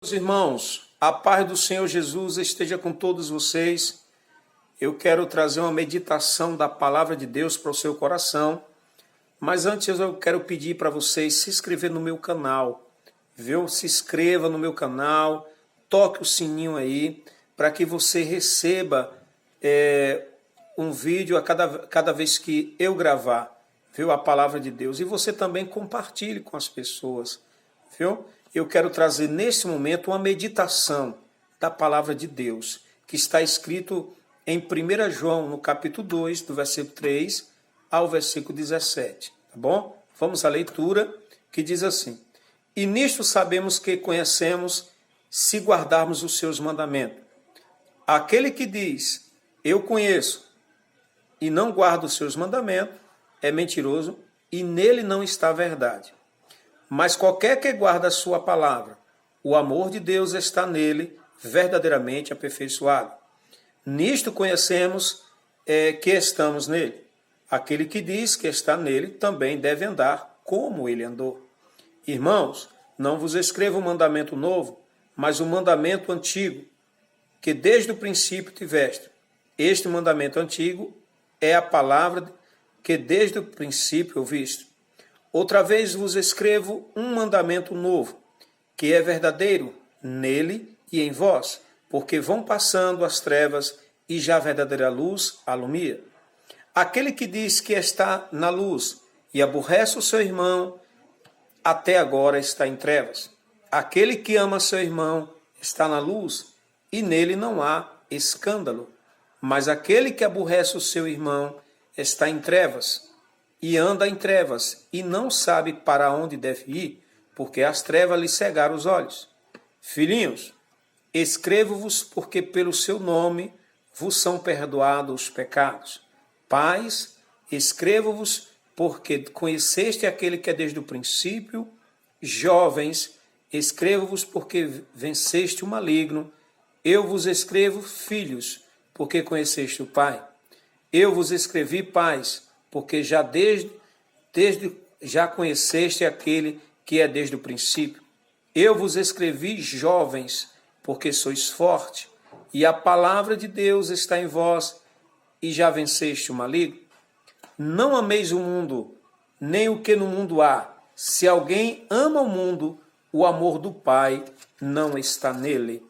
Meus irmãos, a paz do Senhor Jesus esteja com todos vocês. Eu quero trazer uma meditação da palavra de Deus para o seu coração, mas antes eu quero pedir para vocês se inscrever no meu canal, viu? Se inscreva no meu canal, toque o sininho aí, para que você receba um vídeo a cada vez que eu gravar, viu? A palavra de Deus. E você também compartilhe com as pessoas, viu? Eu quero trazer nesse momento uma meditação da palavra de Deus, que está escrito em 1 João, no capítulo 2, do versículo 3 ao versículo 17, tá bom? Vamos à leitura, que diz assim: E nisto sabemos que conhecemos, se guardarmos os seus mandamentos. Aquele que diz, eu conheço, e não guarda os seus mandamentos, é mentiroso, e nele não está a verdade. Mas qualquer que guarda a sua palavra, o amor de Deus está nele, verdadeiramente aperfeiçoado. Nisto conhecemos que estamos nele. Aquele que diz que está nele também deve andar como ele andou. Irmãos, não vos escrevo um mandamento novo, mas um mandamento antigo, que desde o princípio tiveste. Este mandamento antigo é a palavra que desde o princípio ouviste. Outra vez vos escrevo um mandamento novo, que é verdadeiro nele e em vós, porque vão passando as trevas e já a verdadeira luz alumia. Aquele que diz que está na luz e aborrece o seu irmão, até agora está em trevas. Aquele que ama seu irmão está na luz e nele não há escândalo. Mas aquele que aborrece o seu irmão está em trevas e anda em trevas, e não sabe para onde deve ir, porque as trevas lhe cegaram os olhos. Filhinhos, escrevo-vos porque pelo seu nome vos são perdoados os pecados. Pais, escrevo-vos porque conheceste aquele que é desde o princípio. Jovens, escrevo-vos porque venceste o maligno. Eu vos escrevo, filhos, porque conheceste o Pai. Eu vos escrevi, pais, porque já conheceste aquele que é desde o princípio. Eu vos escrevi, jovens, porque sois fortes, e a palavra de Deus está em vós, e já venceste o maligno. Não ameis o mundo, nem o que no mundo há. Se alguém ama o mundo, o amor do Pai não está nele.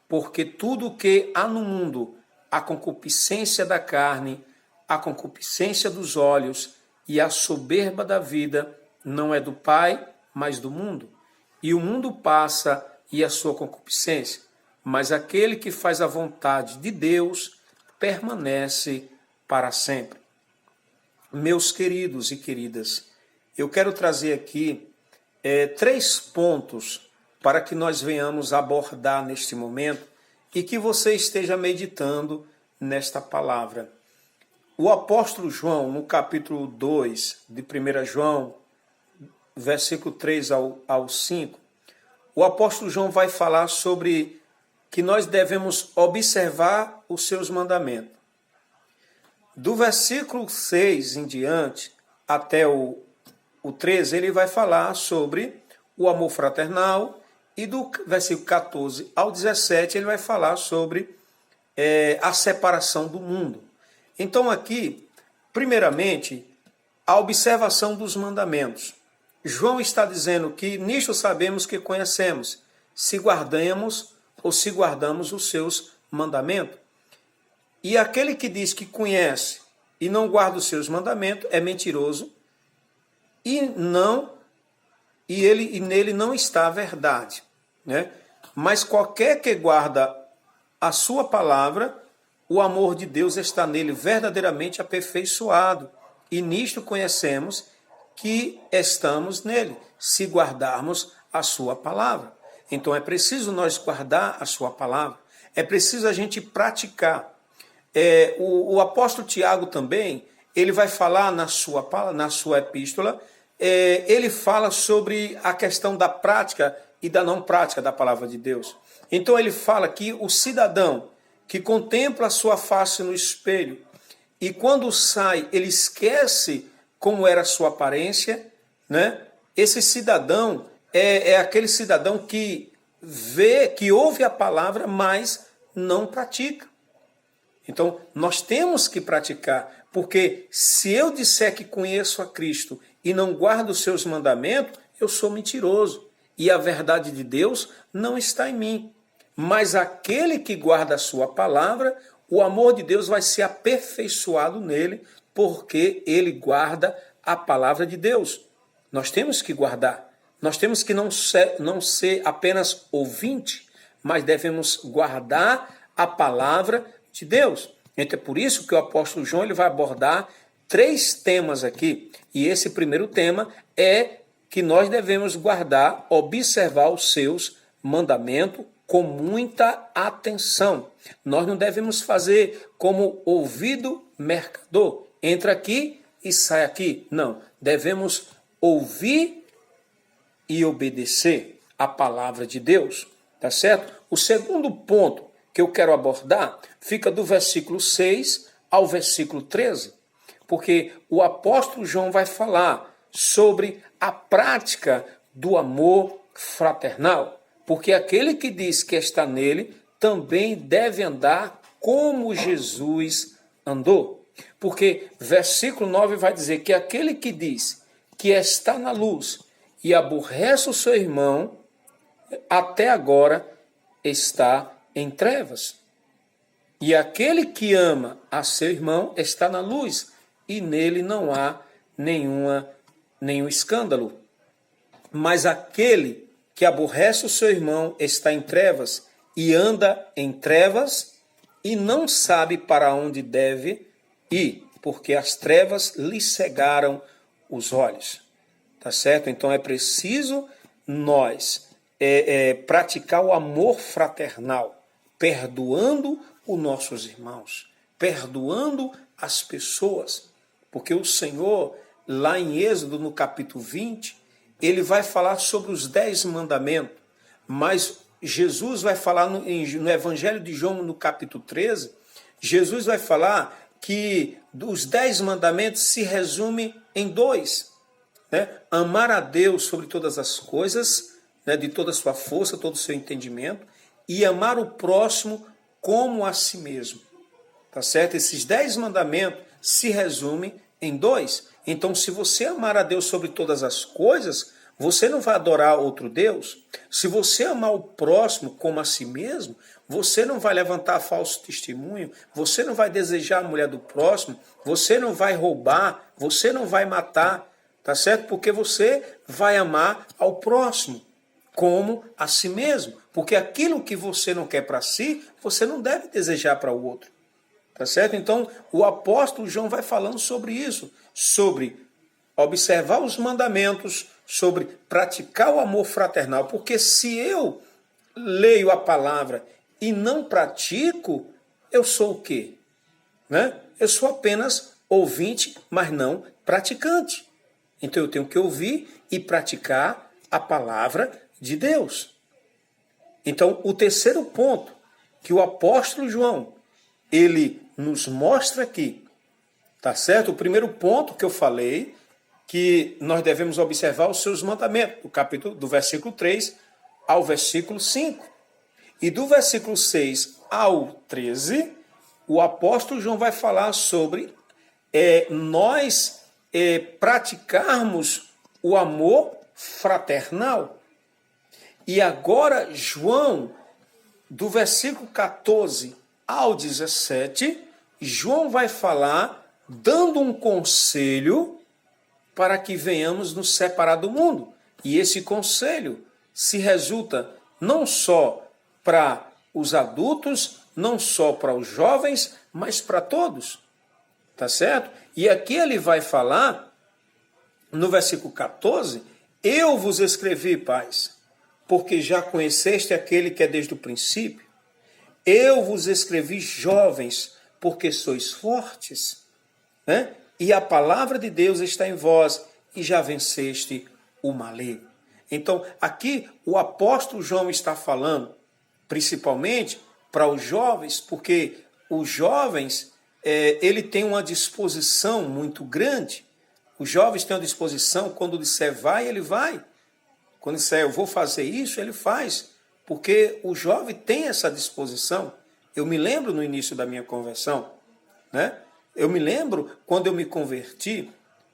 Porque tudo o que há no mundo, a concupiscência da carne, a concupiscência dos olhos e a soberba da vida não é do Pai, mas do mundo. E o mundo passa e a sua concupiscência, mas aquele que faz a vontade de Deus permanece para sempre. Meus queridos e queridas, eu quero trazer aqui 3 pontos para que nós venhamos abordar neste momento e que você esteja meditando nesta palavra. O apóstolo João, no capítulo 2 de 1 João, versículo 3 ao 5, o apóstolo João vai falar sobre que nós devemos observar os seus mandamentos. Do versículo 6 em diante até o 13, ele vai falar sobre o amor fraternal, e do versículo 14 ao 17 ele vai falar sobre a separação do mundo. Então aqui, primeiramente, a observação dos mandamentos. João está dizendo que nisto sabemos que conhecemos, se guardamos ou se guardamos os seus mandamentos. E aquele que diz que conhece e não guarda os seus mandamentos é mentiroso, e nele não está a verdade, né? Mas qualquer que guarda a sua palavra, o amor de Deus está nele verdadeiramente aperfeiçoado. E nisto conhecemos que estamos nele, se guardarmos a sua palavra. Então é preciso nós guardar a sua palavra. É preciso a gente praticar. O apóstolo Tiago também, ele vai falar na sua epístola, ele fala sobre a questão da prática e da não prática da palavra de Deus. Então ele fala que o cidadão que contempla a sua face no espelho e quando sai ele esquece como era a sua aparência, né? Esse cidadão é aquele cidadão que vê, que ouve a palavra, mas não pratica. Então, nós temos que praticar, porque se eu disser que conheço a Cristo e não guardo os seus mandamentos, eu sou mentiroso. E a verdade de Deus não está em mim. Mas aquele que guarda a sua palavra, o amor de Deus vai ser aperfeiçoado nele, porque ele guarda a palavra de Deus. Nós temos que guardar. Nós temos que não ser apenas ouvinte, mas devemos guardar a palavra de Deus. Então é por isso que o apóstolo João ele vai abordar 3 temas aqui. E esse primeiro tema é que nós devemos guardar, observar os seus mandamentos com muita atenção. Nós não devemos fazer como ouvido mercador. Entra aqui e sai aqui. Não. Devemos ouvir e obedecer a palavra de Deus. Tá certo? O segundo ponto que eu quero abordar fica do versículo 6 ao versículo 13. Porque o apóstolo João vai falar sobre a prática do amor fraternal. Porque aquele que diz que está nele também deve andar como Jesus andou. Porque versículo 9 vai dizer que aquele que diz que está na luz e aborrece o seu irmão, até agora está em trevas. E aquele que ama a seu irmão está na luz, e nele não há nenhum escândalo. Mas aquele que aborrece o seu irmão está em trevas, e anda em trevas, e não sabe para onde deve ir, porque as trevas lhe cegaram os olhos. Tá certo? Então é preciso nós praticar o amor fraternal, perdoando os nossos irmãos, perdoando as pessoas, porque o Senhor, lá em Êxodo, no capítulo 20, ele vai falar sobre os 10 mandamentos, mas Jesus vai falar no Evangelho de João, no capítulo 13, Jesus vai falar que os 10 mandamentos se resumem em 2, né? Amar a Deus sobre todas as coisas, né? De toda a sua força, todo o seu entendimento, e amar o próximo como a si mesmo. Tá certo? Esses 10 mandamentos se resumem em 2. Então, se você amar a Deus sobre todas as coisas, você não vai adorar outro Deus. Se você amar o próximo como a si mesmo, você não vai levantar falso testemunho, você não vai desejar a mulher do próximo, você não vai roubar, você não vai matar, tá certo? Porque você vai amar ao próximo como a si mesmo. Porque aquilo que você não quer para si, você não deve desejar para o outro. Tá certo? Então, o apóstolo João vai falando sobre isso, sobre observar os mandamentos, sobre praticar o amor fraternal. Porque se eu leio a palavra e não pratico, eu sou o quê? Né? Eu sou apenas ouvinte, mas não praticante. Então eu tenho que ouvir e praticar a palavra de Deus. Então, o terceiro ponto que o apóstolo João, ele nos mostra aqui, tá certo? O primeiro ponto que eu falei, que nós devemos observar os seus mandamentos, do versículo 3 ao versículo 5. E do versículo 6 ao 13, o apóstolo João vai falar sobre nós praticarmos o amor fraternal. E agora, João, do versículo 14 ao 17, João vai falar, dando um conselho para que venhamos nos separar do mundo. E esse conselho se resulta não só para os adultos, não só para os jovens, mas para todos. Tá certo? E aqui ele vai falar, no versículo 14, eu vos escrevi, pais, porque já conheceste aquele que é desde o princípio. Eu vos escrevi, jovens, porque sois fortes, né? E a palavra de Deus está em vós, e já venceste o maligno. Então, aqui o apóstolo João está falando, principalmente para os jovens, porque os jovens, ele tem uma disposição muito grande. Os jovens têm uma disposição, quando disser vai, ele vai. Quando disser eu vou fazer isso, ele faz. Porque o jovem tem essa disposição. Eu me lembro no início da minha conversão, né? Eu me lembro quando eu me converti,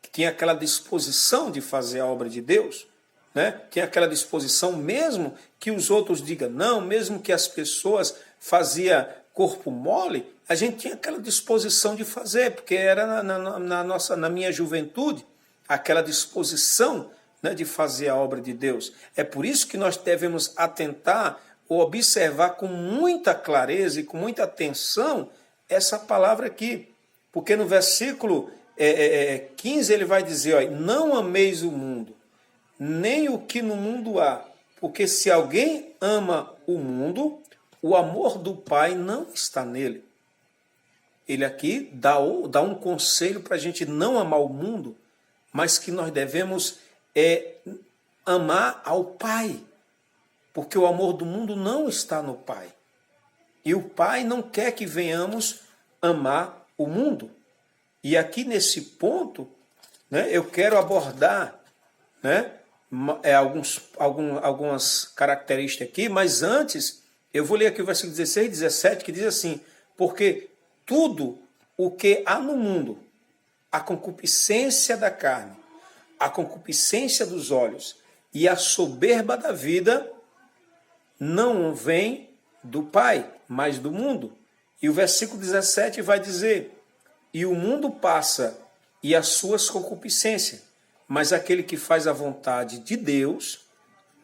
que tinha aquela disposição de fazer a obra de Deus, né? Tinha aquela disposição mesmo que os outros digam não, mesmo que as pessoas faziam corpo mole, a gente tinha aquela disposição de fazer, porque era na minha juventude, aquela disposição, né, de fazer a obra de Deus. É por isso que nós devemos atentar ou observar com muita clareza e com muita atenção essa palavra aqui. Porque no versículo 15 ele vai dizer, ó, não ameis o mundo, nem o que no mundo há, porque se alguém ama o mundo, o amor do Pai não está nele. Ele aqui dá um conselho para a gente não amar o mundo, mas que nós devemos amar ao Pai, porque o amor do mundo não está no Pai. E o Pai não quer que venhamos amar o mundo. E aqui nesse ponto, né, eu quero abordar, né, algumas características aqui, mas antes eu vou ler aqui o versículo 16 e 17, que diz assim, porque tudo o que há no mundo, a concupiscência da carne, a concupiscência dos olhos e a soberba da vida, não vem do Pai, mas do mundo. E o versículo 17 vai dizer, e o mundo passa e as suas concupiscências, mas aquele que faz a vontade de Deus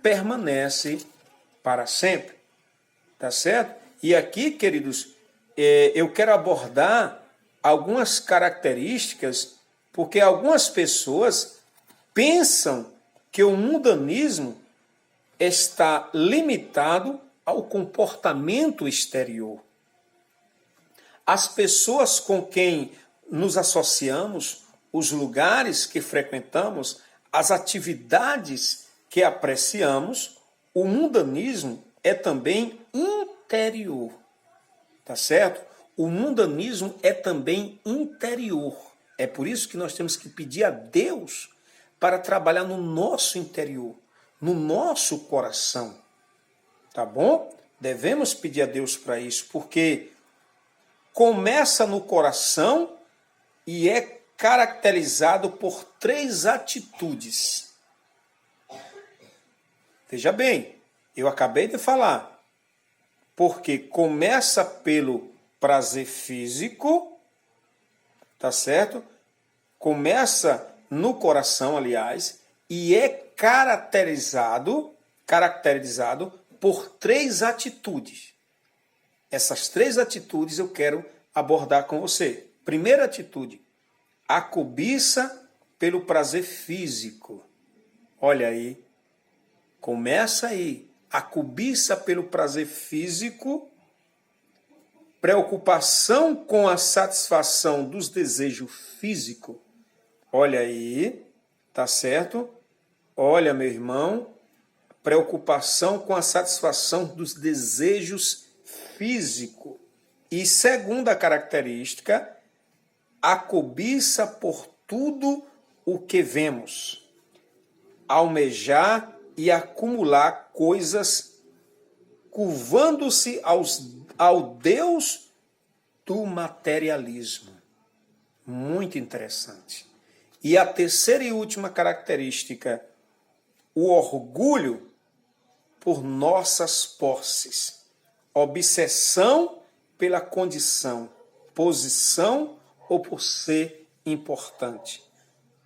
permanece para sempre. Tá certo? E aqui, queridos, eu quero abordar algumas características, porque algumas pessoas pensam que o mundanismo está limitado ao comportamento exterior. As pessoas com quem nos associamos, os lugares que frequentamos, as atividades que apreciamos, o mundanismo é também interior. Tá certo? O mundanismo é também interior. É por isso que nós temos que pedir a Deus para trabalhar no nosso interior, no nosso coração. Tá bom? Devemos pedir a Deus para isso, porque começa no coração e é caracterizado por 3 atitudes. Veja bem, eu acabei de falar, porque começa pelo prazer físico, tá certo? Começa no coração, aliás, e é caracterizado por 3 atitudes. Essas 3 atitudes eu quero abordar com você. Primeira atitude, a cobiça pelo prazer físico. Olha aí, começa aí. A cobiça pelo prazer físico, preocupação com a satisfação dos desejos físicos. Olha aí, tá certo? Olha, meu irmão, preocupação com a satisfação dos desejos físicos. E segunda característica, a cobiça por tudo o que vemos. Almejar e acumular coisas, curvando-se ao Deus do materialismo. Muito interessante. E a terceira e última característica, o orgulho por nossas posses. Obsessão pela condição, posição ou por ser importante.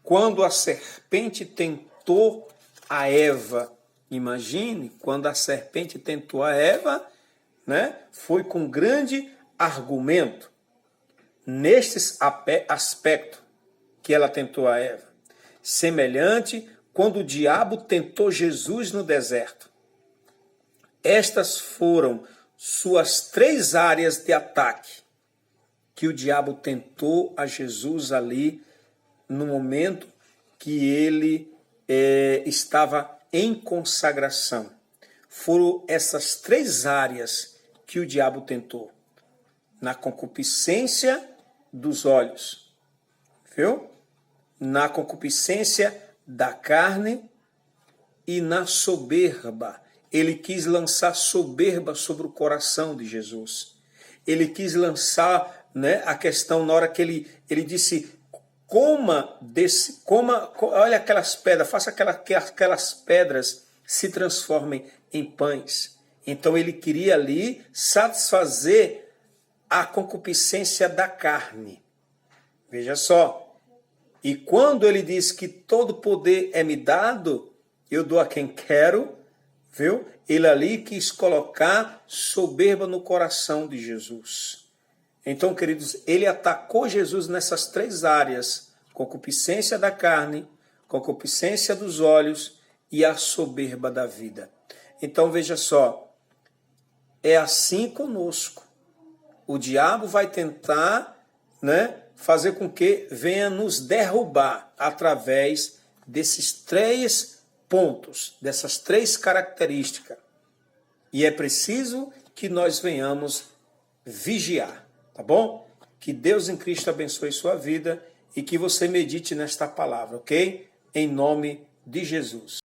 Quando a serpente tentou a Eva, imagine, quando a serpente tentou a Eva, né, foi com grande argumento. Neste aspecto que ela tentou a Eva. Semelhante quando o diabo tentou Jesus no deserto. Estas foram suas 3 áreas de ataque que o diabo tentou a Jesus ali no momento que ele estava em consagração. Foram essas 3 áreas que o diabo tentou. Na concupiscência dos olhos, viu? Na concupiscência da carne e na soberba. ele quis lançar soberba sobre o coração de Jesus. Ele quis lançar, né, a questão na hora que ele disse, olha aquelas pedras, faça que aquelas pedras se transformem em pães. Então ele queria ali satisfazer a concupiscência da carne. Veja só. E quando ele diz que todo poder é me dado, eu dou a quem quero, viu? Ele ali quis colocar soberba no coração de Jesus. Então, queridos, ele atacou Jesus nessas três áreas: concupiscência da carne, concupiscência dos olhos e a soberba da vida. Então, veja só, é assim conosco. O diabo vai tentar, né, fazer com que venha nos derrubar através desses três pontos, dessas três características. E é preciso que nós venhamos vigiar, tá bom? Que Deus em Cristo abençoe sua vida e que você medite nesta palavra, ok? Em nome de Jesus.